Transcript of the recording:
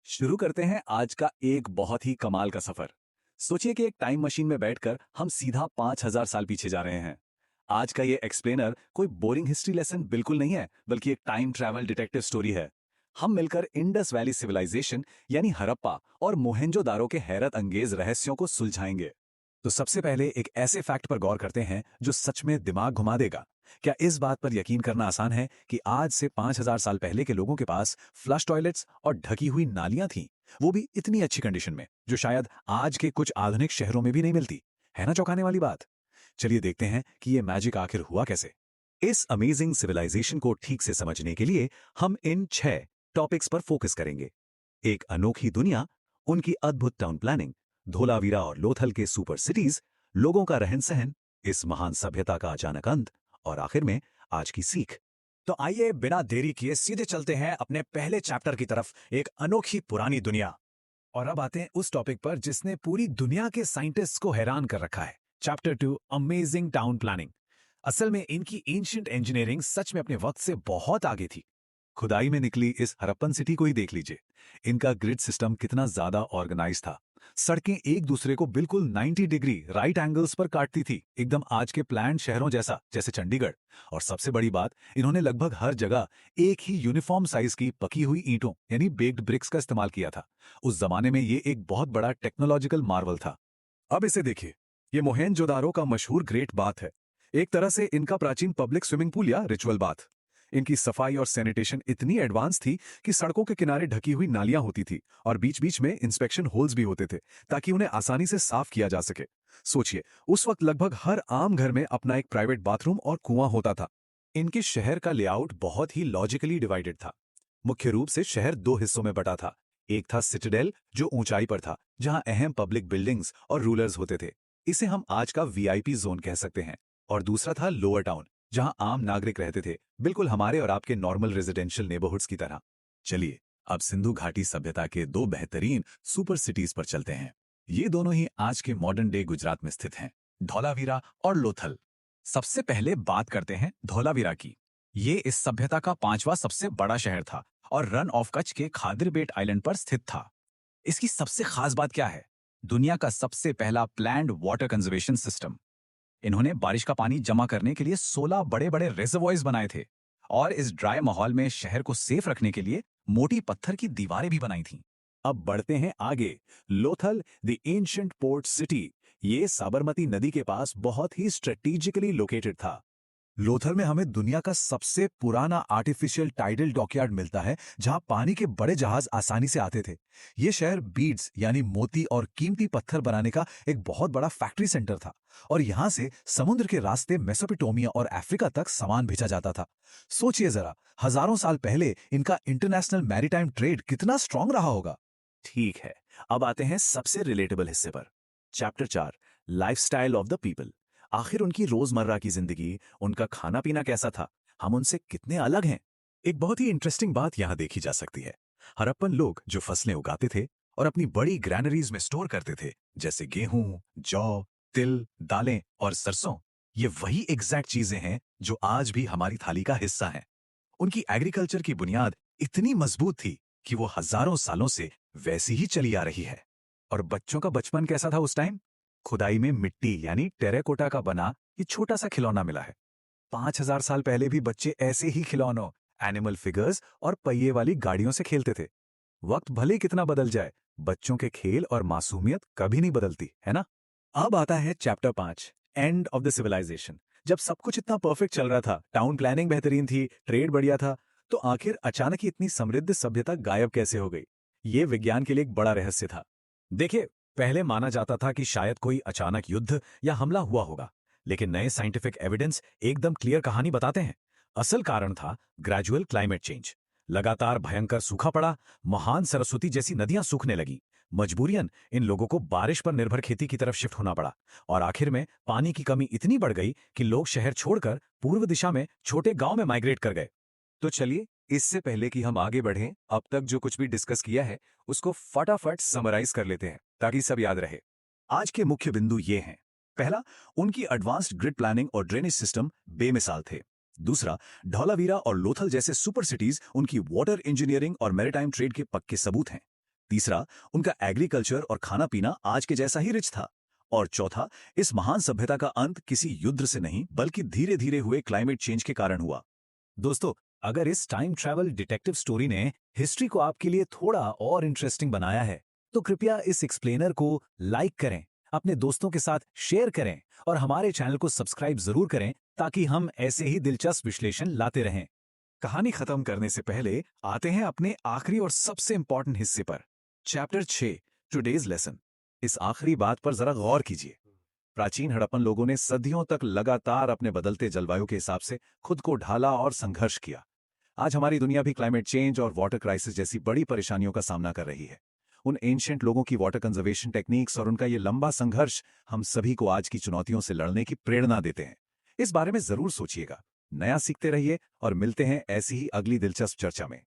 शुरू करते हैं आज का एक बहुत ही कमाल का सफर। सोचिए कि एक टाइम मशीन में बैठकर हम सीधा 5000 साल पीछे जा रहे हैं। आज का ये एक्सप्लेनर कोई बोरिंग हिस्ट्री लेसन बिल्कुल नहीं है, बल्कि एक टाइम ट्रैवल डिटेक्टिव स्टोरी है। हम मिलकर इंडस वैली सिविलाइजेशन यानी हड़प्पा और मोहेंजोदारो के हैरत अंगेज रहस्यों को सुलझाएंगे। तो सबसे पहले एक ऐसे फैक्ट पर गौर करते हैं जो सच में दिमाग घुमा देगा। क्या इस बात पर यकीन करना आसान है कि आज से 5000 साल पहले के लोगों के पास फ्लश टॉयलेट्स और ढकी हुई नालियां थीं, वो भी इतनी अच्छी कंडीशन में, जो शायद आज के कुछ आधुनिक शहरों में भी नहीं मिलती। है ना चौंकाने वाली बात। चलिए देखते हैं कि ये मैजिक आखिर हुआ कैसे। इस अमेजिंग सिविलाइजेशन को ठीक से समझने के लिए हम इन 6 टॉपिक्स पर फोकस करेंगे। एक अनोखी दुनिया, उनकी अद्भुत टाउन प्लानिंग, धोलावीरा और लोथल के सुपर सिटीज, लोगों का रहन सहन, इस महान सभ्यता का अचानक अंत, और आखिर में आज की सीख। तो आइए बिना देरी किए सीधे चलते हैं अपने पहले चैप्टर की तरफ, एक अनोखी पुरानी दुनिया। और अब आते हैं उस टॉपिक पर जिसने पूरी दुनिया के साइंटिस्ट्स को हैरान कर रखा है। Chapter 2, amazing town planning. असल में इनकी एंशिएंट इंजीनियरिंग सच में अपने वक्त से बहुत आगे थी। खुदाई में निकली इस हड़प्पन सिटी को ही देख लीजिए। इनका ग्रिड सिस्टम कितना ज्यादा ऑर्गेनाइज था। सड़कें एक दूसरे को बिल्कुल 90 डिग्री राइट एंगल्स पर काटती थी, एकदम आज के प्लान्ड शहरों जैसा, जैसे चंडीगढ़। और सबसे बड़ी बात, इन्होंने लगभग हर जगह एक ही यूनिफॉर्म साइज की पकी हुई ईंटों यानी बेक्ड ब्रिक्स का इस्तेमाल किया था। उस जमाने में ये एक बहुत बड़ा टेक्नोलॉजिकल मार्वल था। अब इसे देखिए, ये मोहेंजोदारो का मशहूर ग्रेट बाथ है, एक तरह से इनका प्राचीन पब्लिक स्विमिंग पूल या रिचुअल बाथ। इनकी सफाई और सैनिटेशन इतनी एडवांस थी कि सड़कों के किनारे ढकी हुई नालियां होती थी और बीच बीच में इंस्पेक्शन होल्स भी होते थे, ताकि उन्हें आसानी से साफ किया जा सके। सोचिए, उस वक्त लगभग हर आम घर में अपना एक प्राइवेट बाथरूम और कुआं होता था। इनके शहर का लेआउट बहुत ही लॉजिकली डिवाइडेड था। मुख्य रूप से शहर 2 हिस्सों में बटा था। एक था सिटाडेल, जो ऊंचाई पर था, जहां अहम पब्लिक बिल्डिंग्स और रूलर्स होते थे। इसे हम आज का वीआईपी जोन कह सकते हैं। और दूसरा था लोअर टाउन, जहां आम नागरिक रहते थे, बिल्कुल हमारे और आपके नॉर्मल रेजिडेंशियल नेबरहुड्स की तरह। चलिए अब सिंधु घाटी सभ्यता के 2 बेहतरीन सुपर सिटीज पर चलते हैं। ये दोनों ही आज के मॉडर्न डे गुजरात में स्थित हैं, धौलावीरा और लोथल। सबसे पहले बात करते हैं धौलावीरा की। ये इस सभ्यता का 5वां सबसे बड़ा शहर था और रन ऑफ कच्छ के खादिरबेट आइलैंड पर स्थित था। इसकी सबसे खास बात क्या है? दुनिया का सबसे पहला प्लान्ड वाटर कंजर्वेशन सिस्टम। इन्होंने बारिश का पानी जमा करने के लिए 16 बड़े बड़े रिजर्वॉयर्स बनाए थे और इस ड्राई माहौल में शहर को सेफ रखने के लिए मोटी पत्थर की दीवारें भी बनाई थीं। अब बढ़ते हैं आगे। Lothal, the ancient port city, ये साबरमती नदी के पास बहुत ही स्ट्रेटेजिकली लोकेटेड था। लोथल में हमें दुनिया का सबसे पुराना आर्टिफिशियल टाइडल डॉकयार्ड मिलता है, जहां पानी के बड़े जहाज आसानी से आते थे। यह शहर बीड्स यानी मोती और कीमती पत्थर बनाने का एक बहुत बड़ा फैक्ट्री सेंटर था और यहां से समुद्र के रास्ते मेसोपोटामिया और अफ्रीका तक सामान भेजा जाता था। सोचिए जरा, हजारों साल पहले इनका इंटरनेशनल मैरीटाइम ट्रेड कितना स्ट्रांग रहा होगा। ठीक है, अब आते हैं सबसे रिलेटेबल हिस्से पर। Chapter 4, lifestyle of the people. आखिर उनकी रोजमर्रा की जिंदगी, उनका खाना पीना कैसा था? हम उनसे कितने अलग हैं? एक बहुत ही इंटरेस्टिंग बात यहां देखी जा सकती है। हड़प्पन लोग जो फसलें उगाते थे और अपनी बड़ी ग्रैनरीज में स्टोर करते थे, जैसे गेहूं, जौ, तिल, दालें और सरसों, ये वही एग्जैक्ट चीजें हैं जो आज भी हमारी थाली का हिस्सा हैं। उनकी एग्रीकल्चर की बुनियाद इतनी मजबूत थी कि वो हजारों सालों से वैसी ही चली आ रही है। और बच्चों का बचपन कैसा था उस टाइम? खुदाई में मिट्टी यानी टेराकोटा का बना ये छोटा सा खिलौना मिला है। 5000 साल पहले भी बच्चे ऐसे ही खिलौनों, एनिमल फिगर्स और पहिए वाली गाड़ियों से खेलते थे। वक्त भले कितना बदल जाए, बच्चों के खेल और मासूमियत कभी नहीं बदलती, है ना? अब आता है chapter 5, end of the civilisation. जब सब कुछ इतना परफेक्ट चल रहा था, टाउन प्लानिंग बेहतरीन थी, ट्रेड बढ़िया था, तो आखिर अचानक ही इतनी समृद्ध सभ्यता गायब कैसे हो गई? ये विज्ञान के लिए एक बड़ा रहस्य था। देखिए, पहले माना जाता था कि शायद कोई अचानक युद्ध या हमला हुआ होगा, लेकिन नए साइंटिफिक एविडेंस एकदम क्लियर कहानी बताते हैं। असल कारण था ग्रेजुअल क्लाइमेट चेंज। लगातार भयंकर सूखा पड़ा, महान सरस्वती जैसी नदियां सूखने लगी। मजबूरियन इन लोगों को बारिश पर निर्भर खेती की तरफ शिफ्ट होना पड़ा और आखिर में पानी की कमी इतनी बढ़ गई कि लोग शहर छोड़कर पूर्व दिशा में छोटे गांव में माइग्रेट कर गए। तो चलिए, इससे पहले कि हम आगे बढ़ें, अब तक जो कुछ भी डिस्कस किया है उसको फटाफट समराइज कर लेते हैं ताकि सब याद रहे। आज के मुख्य बिंदु ये हैं। पहला, उनकी एडवांस्ड ग्रिड प्लानिंग और ड्रेनेज सिस्टम बेमिसाल थे। दूसरा, धौलावीरा और लोथल जैसे सुपर सिटीज उनकी वाटर इंजीनियरिंग और मैरीटाइम ट्रेड के पक्के सबूत हैं। तीसरा, उनका एग्रीकल्चर और खाना पीना आज के जैसा ही रिच था। और चौथा, इस महान सभ्यता का अंत किसी युद्ध से नहीं बल्कि धीरे धीरे हुए क्लाइमेट चेंज के कारण हुआ। दोस्तों, अगर इस टाइम ट्रैवल डिटेक्टिव स्टोरी ने हिस्ट्री को आपके लिए थोड़ा और इंटरेस्टिंग बनाया है, तो कृपया इस एक्सप्लेनर को लाइक करें, अपने दोस्तों के साथ शेयर करें और हमारे चैनल को सब्सक्राइब जरूर करें ताकि हम ऐसे ही दिलचस्प विश्लेषण लाते रहें। कहानी खत्म करने से पहले आते हैं अपने आखिरी और सबसे इंपॉर्टेंट हिस्से पर, चैप्टर 6, टुडेज लेसन। इस आखिरी बात पर जरा गौर कीजिए। प्राचीन हड़प्पन लोगों ने सदियों तक लगातार अपने बदलते जलवायु के हिसाब से खुद को ढाला और संघर्ष किया। आज हमारी दुनिया भी क्लाइमेट चेंज और वाटर क्राइसिस जैसी बड़ी परेशानियों का सामना कर रही है। उन एंशिएंट लोगों की वाटर कंजर्वेशन टेक्निक्स और उनका ये लंबा संघर्ष हम सभी को आज की चुनौतियों से लड़ने की प्रेरणा देते हैं। इस बारे में जरूर सोचिएगा। नया सीखते रहिए और मिलते हैं ऐसी ही अगली दिलचस्प चर्चा में।